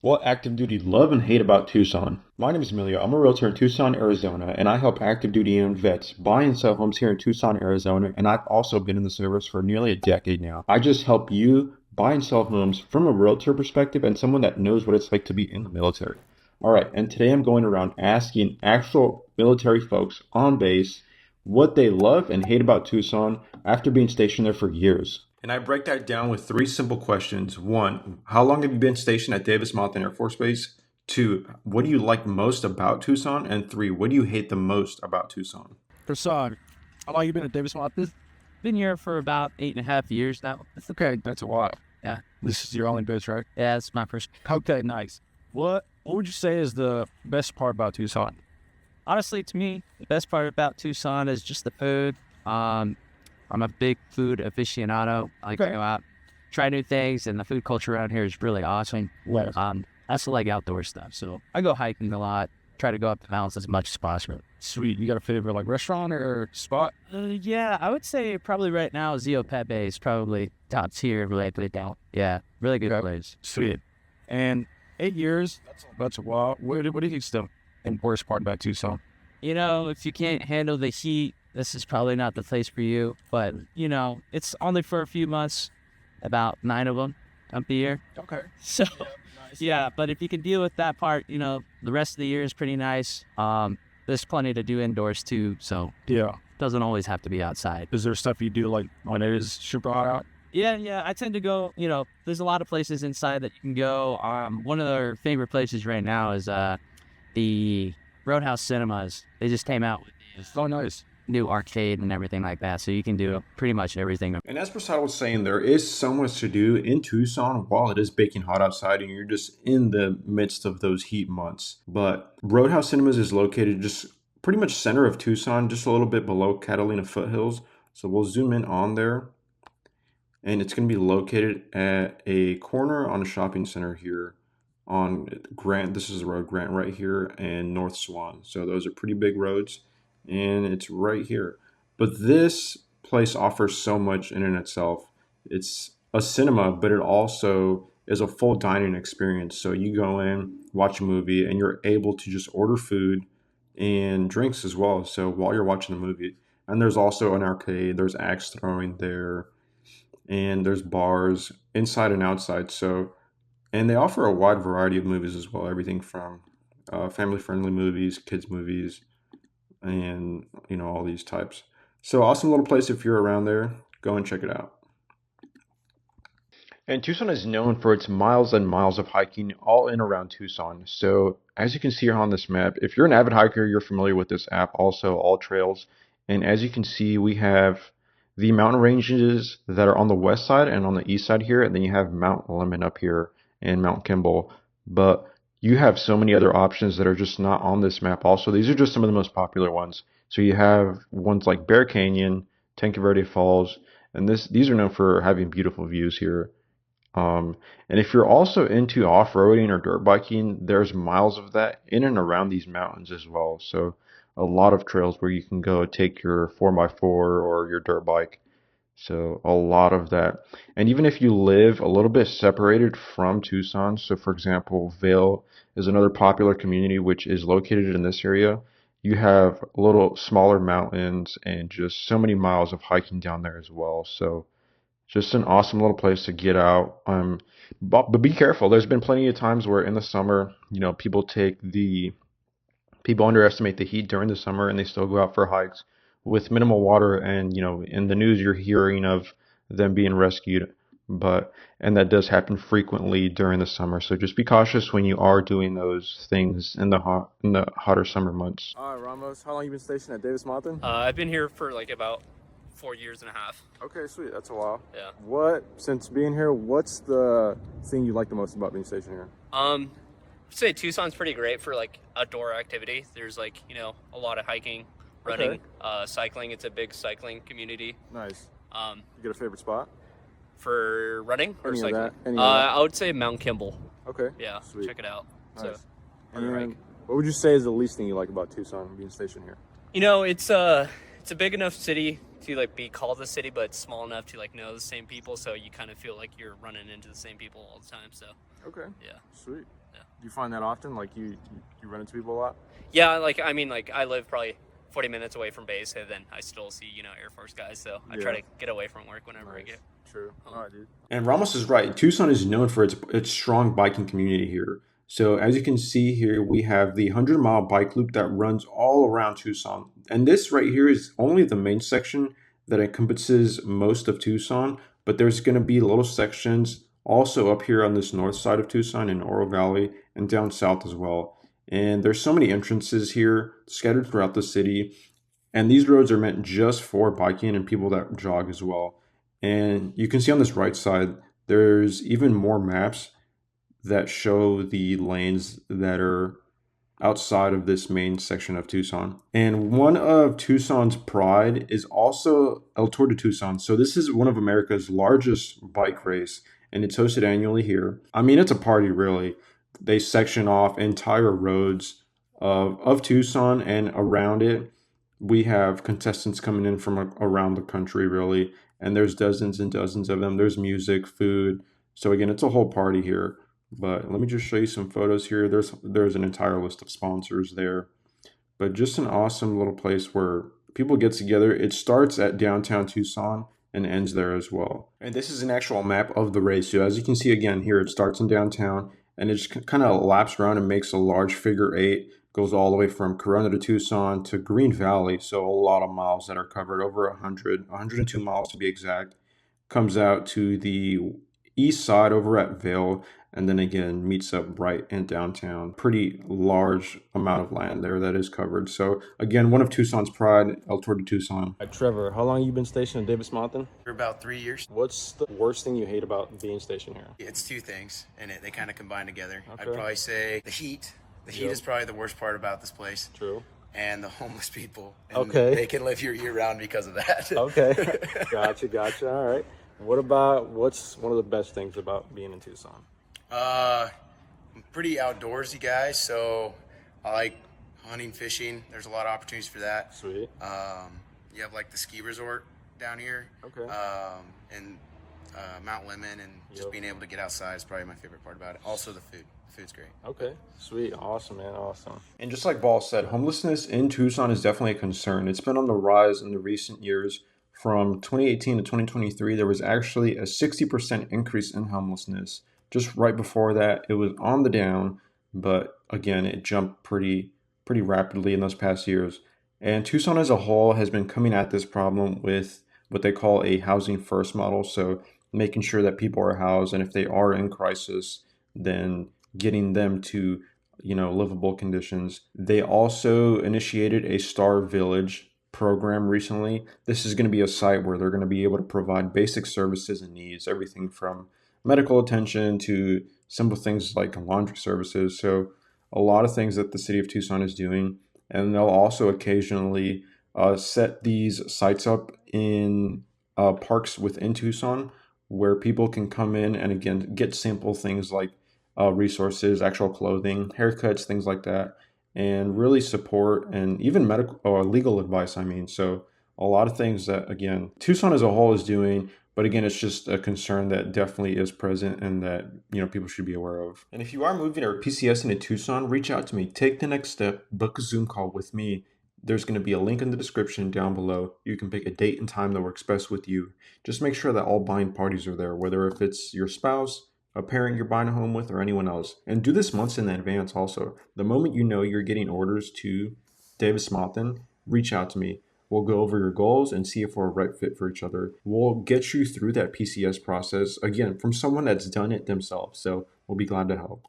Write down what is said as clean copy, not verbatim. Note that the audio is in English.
What active duty love and hate about Tucson? My name is Emilio. I'm a realtor in Tucson, Arizona, and I help active duty and vets buy and sell homes here in Tucson, Arizona, and I've also been in the service for nearly a decade now. I just help you buy and sell homes from a realtor perspective and someone that knows what it's like to be in the military. All right, and today I'm going around asking actual military folks on base what they love and hate about Tucson after being stationed there for years. And I break that down with three simple questions. One, how long have you been stationed at Davis-Monthan Air Force Base? Two, what do you like most about Tucson? And three, what do you hate the most about Tucson? Tucson. How long you been at Davis-Monthan? Been here for about 8.5 years now. That's okay. That's a while. Yeah. This is your only base, right? Yeah, it's my first. Okay, nice. What would you say is the best part about Tucson? Honestly, to me, the best part about Tucson is just the food. I'm a big food aficionado. I like to go out, try new things, and the food culture around here is really awesome. Yes. I also like outdoor stuff, so I go hiking a lot. Try to go up the mountains as much as possible. Sweet. You got a favorite like restaurant or spot? Yeah, I would say probably right now Zio Pepe is probably top tier related down. Yeah, really good place. Sweet. And 8 years, that's a while. What do you think's the worst part about Tucson? You know, if you can't handle the heat, this is probably not the place for you. But, you know, it's only for a few months, about 9 of them up the year. Okay. So, yeah, but if you can deal with that part, you know, the rest of the year is pretty nice. There's plenty to do indoors too, so Yeah. doesn't always have to be outside. Is there stuff you do like when it is super hot out? Yeah, I tend to go, you know, there's a lot of places inside that you can go. One of our favorite places right now is the RoadHouse Cinemas. They just came out with It's so nice. new arcade and everything like that, so you can do pretty much everything. And as Prasad was saying, there is so much to do in Tucson while it is baking hot outside and you're just in the midst of those heat months. But RoadHouse Cinemas is located just pretty much center of Tucson, just a little bit below Catalina Foothills. So we'll zoom in on there. And it's going to be located at a corner on a shopping center here on Grant. This is the road Grant right here and North Swan. So those are pretty big roads and it's right here. But this place offers so much in and itself. It's a cinema, but it also is a full dining experience. So you go in, watch a movie, and you're able to just order food and drinks as well. So while you're watching the movie, and there's also an arcade, there's axe throwing there, and there's bars inside and outside. So, and they offer a wide variety of movies as well, everything from family-friendly movies, kids movies, and you know all these types. So awesome little place if you're around there. Go and check it out. And Tucson is known for its miles and miles of hiking all in around Tucson. So as you can see here on this map, if you're an avid hiker, you're familiar with this app, also All Trails. And as you can see, we have the mountain ranges that are on the west side and on the east side here, and then you have Mount Lemon up here and Mount Kimball. But you have so many other options that are just not on this map also. These are just some of the most popular ones. So you have ones like Bear Canyon, Tanque Verde Falls, and these are known for having beautiful views here. And if you're also into off-roading or dirt biking, there's miles of that in and around these mountains as well. So a lot of trails where you can go take your 4x4 or your dirt bike. So a lot of that. And even if you live a little bit separated from Tucson, so for example, Vail is another popular community which is located in this area. You have little smaller mountains and just so many miles of hiking down there as well. So just an awesome little place to get out. But be careful. There's been plenty of times where in the summer, you know, people underestimate the heat during the summer and they still go out for hikes with minimal water. And, you know, in the news, you're hearing of them being rescued. And that does happen frequently during the summer. So just be cautious when you are doing those things in the hotter summer months. All right, Ramos, how long you been stationed at Davis-Monthan? I've been here for like about 4.5 years. Okay, sweet. That's a while. Yeah. Since being here, what's the thing you like the most about being stationed here? I'd say Tucson's pretty great for like outdoor activity. There's like, you know, a lot of hiking, running, cycling. It's a big cycling community. Nice. You get a favorite spot? For running or Any of cycling? that? Any of that? I would say Mount Kimball. Okay. Yeah, Sweet. check it out. Nice. So, And what would you say is the least thing you like about Tucson being stationed here? you know, it's a big enough city to like be called a city, but it's small enough to like know the same people, so you kind of feel like you're running into the same people all the time. So Okay. yeah. Sweet. Yeah. you find that often? Like you run into people a lot? Yeah, like I mean, like I live probably 40 minutes away from base, and then I still see Air Force guys. So I try Yeah. to get away from work whenever I get. True. All right, dude. And Ramos is right. Tucson is known for its strong biking community here. So as you can see here, we have the 100-mile bike loop that runs all around Tucson. And this right here is only the main section that encompasses most of Tucson, but there's going to be little sections also up here on this north side of Tucson in Oro Valley and down south as well. And there's so many entrances here scattered throughout the city. And these roads are meant just for biking and people that jog as well. And you can see on this right side, there's even more maps that show the lanes that are outside of this main section of Tucson. And one of Tucson's pride is also El Tour de Tucson. So this is one of America's largest bike race, and it's hosted annually here. I mean, it's a party, really. They section off entire roads of Tucson, and around it, we have contestants coming in from around the country, really. And there's dozens and dozens of them. There's music, food. So again, it's a whole party here. But let me just show you some photos here. There's an entire list of sponsors there. But just an awesome little place where people get together. It starts at downtown Tucson and ends there as well. And this is an actual map of the race. So as you can see again here, it starts in downtown and it just kind of laps around and makes a large figure 8. Goes all the way from Corona to Tucson to Green Valley. So a lot of miles that are covered, over 102 miles to be exact. Comes out to the east side over at Vail, and then again meets up right in downtown. Pretty large amount of land there that is covered. So again, one of Tucson's pride, El Tour de Tucson. Trevor, how long you been stationed in Davis-Monthan? For about 3 years. What's the worst thing you hate about being stationed here? It's two things, and they kind of combine together. Okay. I'd probably say the heat. The heat is probably the worst part about this place. True. And the homeless people. And Okay. They can live here year-round because of that. Okay. Gotcha. All right. What's one of the best things about being in Tucson? I'm pretty outdoorsy guy, so I like hunting, fishing. There's a lot of opportunities for that. Sweet. You have like the ski resort down here. Okay. And Mount Lemon, and just being able to get outside is probably my favorite part about it. Also the food. The food's great. Okay. Sweet. Awesome, man. Awesome. And just like Ball said, homelessness in Tucson is definitely a concern. It's been on the rise in the recent years. From 2018 to 2023, there was actually a 60% increase in homelessness. Just right before that, it was on the down, but again, it jumped pretty rapidly in those past years. And Tucson as a whole has been coming at this problem with what they call a housing first model. So making sure that people are housed, and if they are in crisis, then getting them to, livable conditions. They also initiated a Star Village program recently. This is going to be a site where they're going to be able to provide basic services and needs, everything from medical attention to simple things like laundry services. So a lot of things that the city of Tucson is doing. And they'll also occasionally set these sites up in parks within Tucson where people can come in and again get simple things like resources, actual clothing, haircuts, things like that, and really support and even medical or legal advice. So a lot of things that again Tucson as a whole is doing, but again it's just a concern that definitely is present and that people should be aware of. And if you are moving or PCSing in Tucson, reach out to me. Take the next step. Book a Zoom call with me. There's going to be a link in the description down below. You can pick a date and time that works best with you. Just make sure that all buying parties are there, whether if it's your spouse, a parent you're buying a home with, or anyone else. And do this months in advance also. The moment you know you're getting orders to Davis-Monthan, reach out to me. We'll go over your goals and see if we're a right fit for each other. We'll get you through that PCS process, again, from someone that's done it themselves. So we'll be glad to help.